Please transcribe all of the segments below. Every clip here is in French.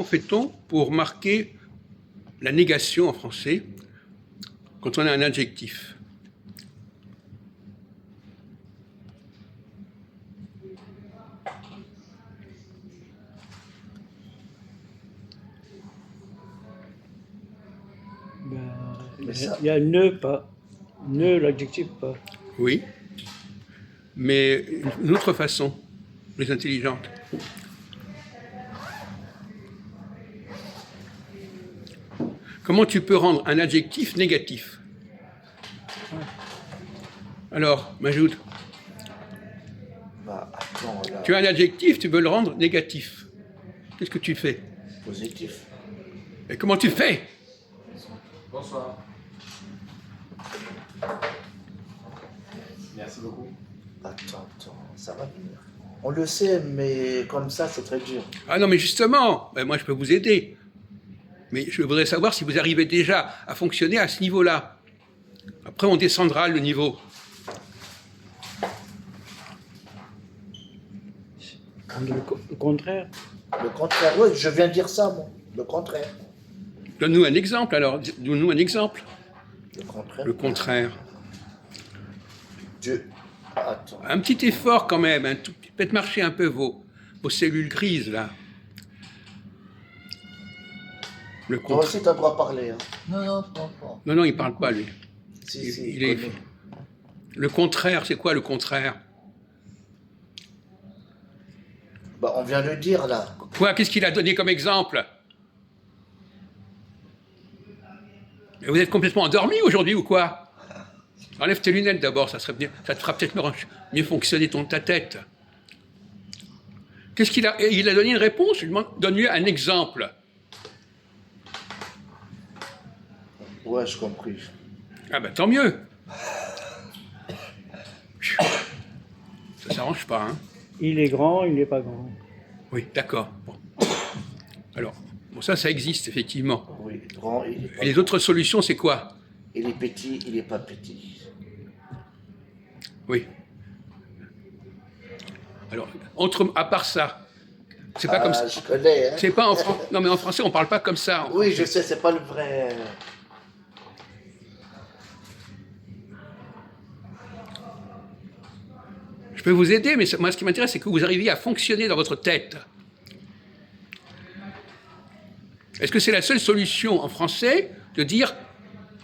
Comment fait-on pour marquer la négation en français quand on a un adjectif? Il y a ne, pas. Ne, l'adjectif, pas. Oui, mais une autre façon, plus intelligente. Comment tu peux rendre un adjectif négatif? Alors, Majoud, Bah, attends, là, tu as un adjectif, tu veux le rendre négatif. Qu'est-ce que tu fais? positif. Et comment tu fais? Bonsoir. Merci beaucoup. Attends, ça va venir. On le sait, mais comme ça, c'est très dur. Ah non, mais justement, ben moi je peux vous aider. Mais je voudrais savoir si vous arrivez déjà à fonctionner à ce niveau-là. Après, on descendra le niveau. Le contraire. Le contraire, oui, je viens de dire ça, moi. Le contraire. Donne-nous un exemple, alors. Donne-nous un exemple. Le contraire. Le contraire. Dieu. Attends. Un petit effort quand même, faites marcher un peu vos cellules grises, là. Le Toi contraire. aussi, t'as le droit de parler. Hein. Non. Non, il parle pas, lui. Si, Il est... connaît. Le contraire, c'est quoi le contraire? Bah, on vient de le dire, là. Quoi? Qu'est-ce qu'il a donné comme exemple? Mais vous êtes complètement endormi aujourd'hui ou quoi? Enlève tes lunettes d'abord, ça te fera peut-être mieux fonctionner ta tête. Qu'est-ce qu'il a? Il a donné une réponse, je lui demande, donne-lui un exemple. Ouais, je compris. Ah ben tant mieux. Ça s'arrange pas, hein? Il est grand, il n'est pas grand. Oui, d'accord. Bon. Alors, bon, ça existe, effectivement. Oui, grand, il est pas Et les autres solutions, c'est quoi? Il est petit, il n'est pas petit. Oui. Alors, à part ça, c'est pas comme ça. Je connais, hein. C'est pas en Non, mais en français, on parle pas comme ça. Oui, je sais, c'est pas le vrai. Je peux vous aider, mais moi, ce qui m'intéresse, c'est que vous arriviez à fonctionner dans votre tête. Est-ce que c'est la seule solution en français de dire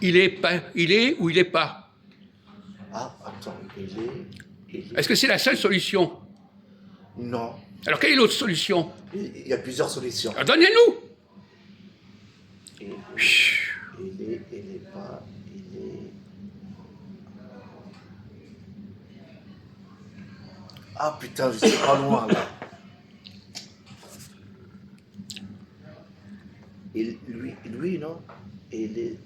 il est ou il n'est pas? Ah, attends, il est... Est-ce que c'est la seule solution? Non. Alors, quelle est l'autre solution? Il y a plusieurs solutions. Alors, donnez-nous! Il est pas... Il est... Ah putain, je suis pas loin là. Lui, non? Il est...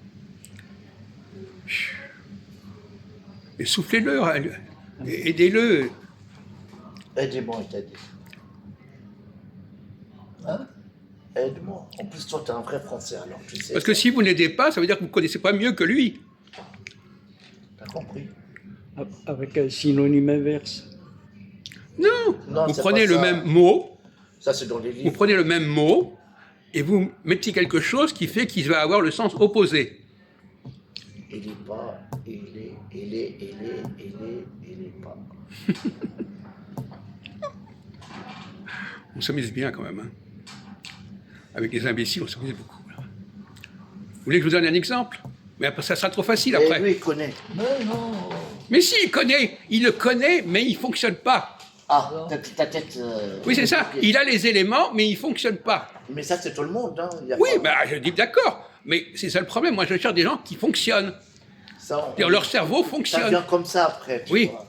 Et soufflez-le, aidez-le. Aide-moi, il t'a dit. Hein? Aide-moi. En plus, toi, t'es un vrai Français, alors tu sais. Parce que si vous n'aidez pas, ça veut dire que vous ne connaissez pas mieux que lui. T'as compris? Avec un synonyme inverse. Non, vous c'est prenez pas le ça. même mot, Ça, c'est dans les vous livres. prenez le même mot, et vous mettez quelque chose qui fait qu'il va avoir le sens opposé. Il est pas... Il est pas... On s'amuse bien quand même. Hein. Avec les imbéciles, on s'amuse beaucoup. Là. Vous voulez que je vous donne un exemple? Mais après, ça sera trop facile après. Et lui, il connaît. Non. Mais si, il le connaît, mais il ne fonctionne pas. Ah, ta tête... Oui, c'est ça. Il a les éléments, mais il ne fonctionne pas. Mais ça, c'est tout le monde, hein. Il y a Oui, pas- je dis d'accord. Mais c'est ça le problème. Moi, je cherche des gens qui fonctionnent. Ça, Leur cerveau Ça fonctionne. vient comme ça après. Tu Oui. vois.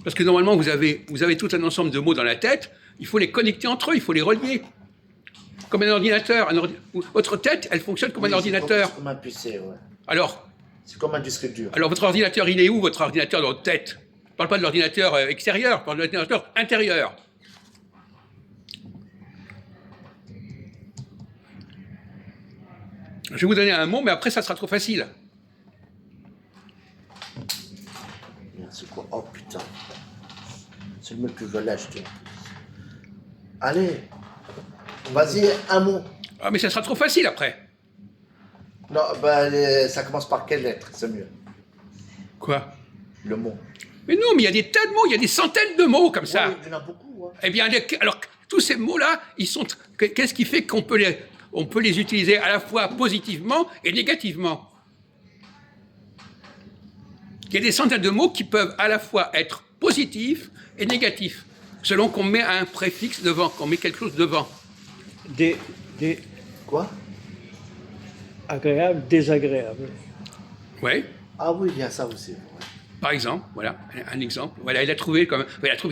Parce que normalement, vous avez tout un ensemble de mots dans la tête. Il faut les connecter entre eux, il faut les relier. Comme un ordinateur. Votre tête, elle fonctionne comme un Oui, ordinateur. C'est comme un PC, ouais. Alors, C'est comme un disque dur. votre ordinateur, il est où, votre ordinateur dans votre tête? Je ne parle pas de l'ordinateur extérieur, je parle de l'ordinateur intérieur. Je vais vous donner un mot, mais après, ça sera trop facile. Merde, c'est quoi? Oh putain. C'est le mec que je dois l'acheter. Allez, vas-y, un mot. Ah, mais ça sera trop facile après. Non, bah, ça commence par quelle lettre? C'est mieux. Quoi? Le mot. Mais non, mais il y a des tas de mots, il y a des centaines de mots comme ça. Ouais, il y en a beaucoup. Hein. Eh bien, alors, tous ces mots-là, ils sont. Qu'est-ce qui fait qu'on peut les utiliser à la fois positivement et négativement? Il y a des centaines de mots qui peuvent à la fois être positifs et négatifs, selon qu'on met un préfixe devant, qu'on met quelque chose devant. Des Quoi? agréables, désagréables. Oui. Ah oui, il y a ça aussi. Ouais. Par exemple, voilà, un exemple. Voilà, il a trouvé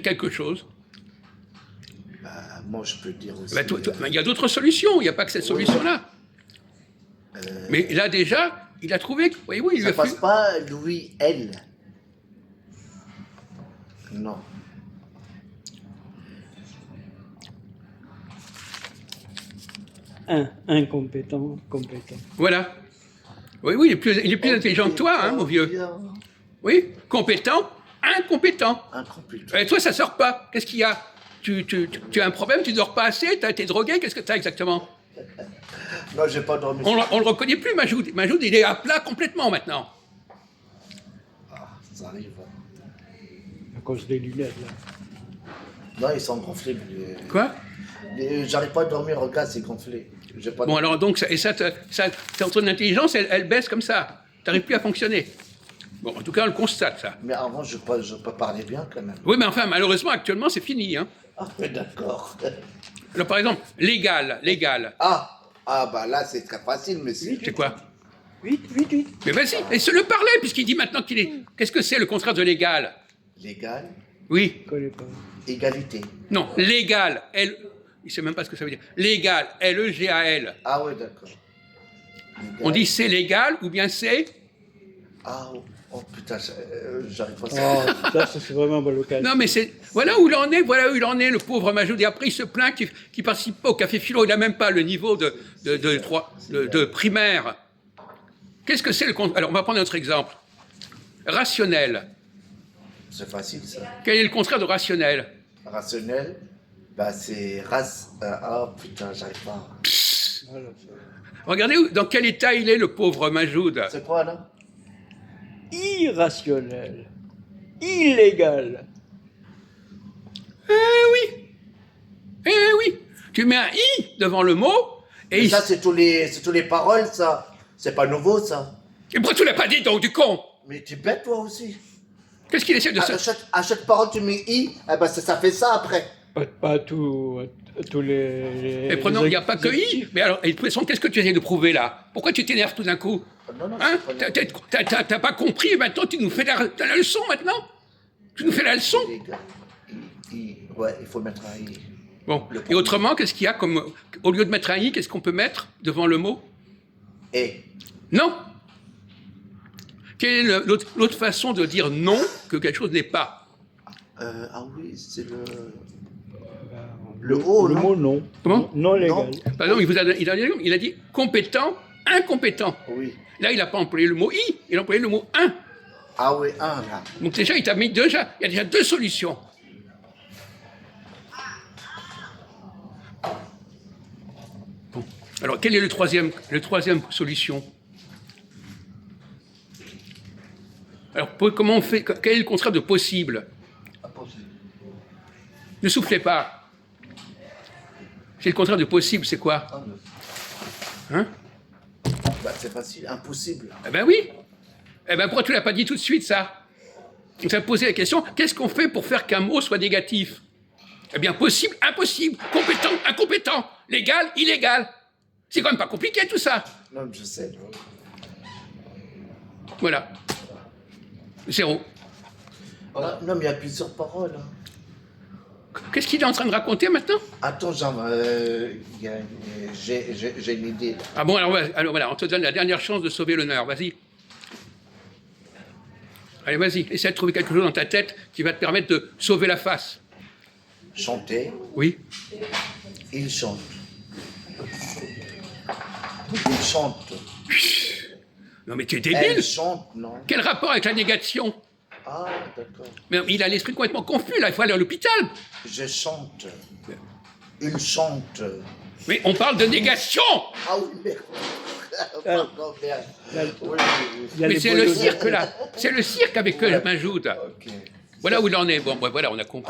quelque chose. Bah, moi, je peux dire aussi. Il y a d'autres solutions, il n'y a pas que cette solution-là. Euh, Mais là, déjà, il a trouvé. Oui, il ça a passe fait. pas Louis L. Non. Incompétent, compétent. Voilà. Oui, il est plus intelligent que toi, hein, mon vieux. Bien. Oui, compétent, incompétent. Incompétent. Et toi, ça sort pas. Qu'est-ce qu'il y a tu as un problème, tu dors pas assez, tu as été drogué, qu'est-ce que tu as exactement? Non, j'ai pas dormi. On le reconnaît plus, Majoud. Majoud, il est à plat complètement maintenant. Ah, ça arrive. Hein. À cause des lunettes, là. Non, ils sont gonflés. Quoi? J'arrive pas à dormir, regarde, c'est gonflé. J'ai pas Bon, dormi. alors donc, ton intelligence, elle baisse comme ça. Tu n'arrives plus à fonctionner. Bon, en tout cas, on le constate, ça. Mais avant, je peux parler bien quand même. Oui, mais enfin, malheureusement, actuellement, c'est fini. Hein. Ah, oui, d'accord. Alors, par exemple, légal. Ah, bah là, c'est très facile, monsieur. C'est quoi? 8. Mais vas-y, laisse-le parler, puisqu'il dit maintenant qu'il est... Qu'est-ce que c'est le contraire de légal? Légal, Oui. Je connais pas. égalité. Non, légal, il ne sait même pas ce que ça veut dire. Légal, L-E-G-A-L. Ah oui, d'accord. Légal. On dit c'est légal ou bien c'est... Ah, oh putain, j'arrive pas Oh, à là, ça, c'est vraiment pas local. Non, mais c'est... Voilà où il en est, le pauvre Majoud. Et après, il se plaint qu'il participe pas au café philo. Il n'a même pas le niveau de primaire. Qu'est-ce que c'est le contraire? Alors, on va prendre notre exemple. Rationnel. C'est facile, ça. Quel est le contraire de rationnel? Rationnel, bah c'est race. Ah putain, j'arrive pas. Voilà, Regardez dans quel état il est, le pauvre Majoud. C'est quoi là? irrationnel, illégal. Eh oui. Tu mets un i devant le mot et Mais il... ça, c'est tous les paroles, ça. C'est pas nouveau, ça. Et pourquoi tu l'as pas dit donc, du con? Mais tu es bête, toi aussi. Qu'est-ce qu'il essaie de se... À chaque parole, tu mets i, eh ben ça fait ça après. Pas tous les. Mais prenons, il n'y a pas que i. adjectifs. Mais alors, et de toute façon, qu'est-ce que tu essaies de prouver là? Pourquoi tu t'énerves tout d'un coup? Non, non, Hein? c'est pas T'as pas compris et maintenant tu nous fais la leçon maintenant? Tu nous fais la leçon? légal. Ouais, il faut mettre un i. Bon, et autrement, qu'est-ce qu'il y a comme... Au lieu de mettre un i, qu'est-ce qu'on peut mettre devant le mot? Et. Non. Quelle est l'autre façon de dire non que quelque chose n'est pas? Ah oui, c'est le. Le O, le non? mot non. Comment? Non légal. Non. Par exemple, il a dit compétent, incompétent. Oui. Là, il n'a pas employé le mot i, il a employé le mot un. Ah oui, un là. Donc déjà, il y a déjà deux solutions. Bon. Alors, quelle est le troisième solution? Alors, comment on fait? Quel est le contraire de possible? Ne soufflez pas. C'est le contraire de possible, c'est quoi? Hein? Bah, c'est facile, impossible. Eh ben oui. Eh ben pourquoi tu l'as pas dit tout de suite, ça? On s'est posé la question, qu'est-ce qu'on fait pour faire qu'un mot soit négatif? Eh bien, possible, impossible, compétent, incompétent, légal, illégal. C'est quand même pas compliqué tout ça. Non, je sais. Voilà. 0. Ah, non, mais il y a plusieurs paroles. Hein. Qu'est-ce qu'il est en train de raconter maintenant? Attends, Jean, j'ai une idée. Là. Ah bon, alors voilà, on te donne la dernière chance de sauver l'honneur, vas-y. Allez, vas-y, essaie de trouver quelque chose dans ta tête qui va te permettre de sauver la face. Chanter, Oui. il chante. Il chante. Non mais tu es Elle débile. chante, non? Quel rapport avec la négation? Ah, d'accord. Mais il a l'esprit complètement confus, là, il faut aller à l'hôpital. Je chante. il chante. Mais on parle de négation. Ah oui, merde. Pardon, merde. Oui, Il y a Mais les c'est le boyaux- cirque là. C'est le cirque avec Benjoud. Voilà où il en est. Bon, voilà, on a compris.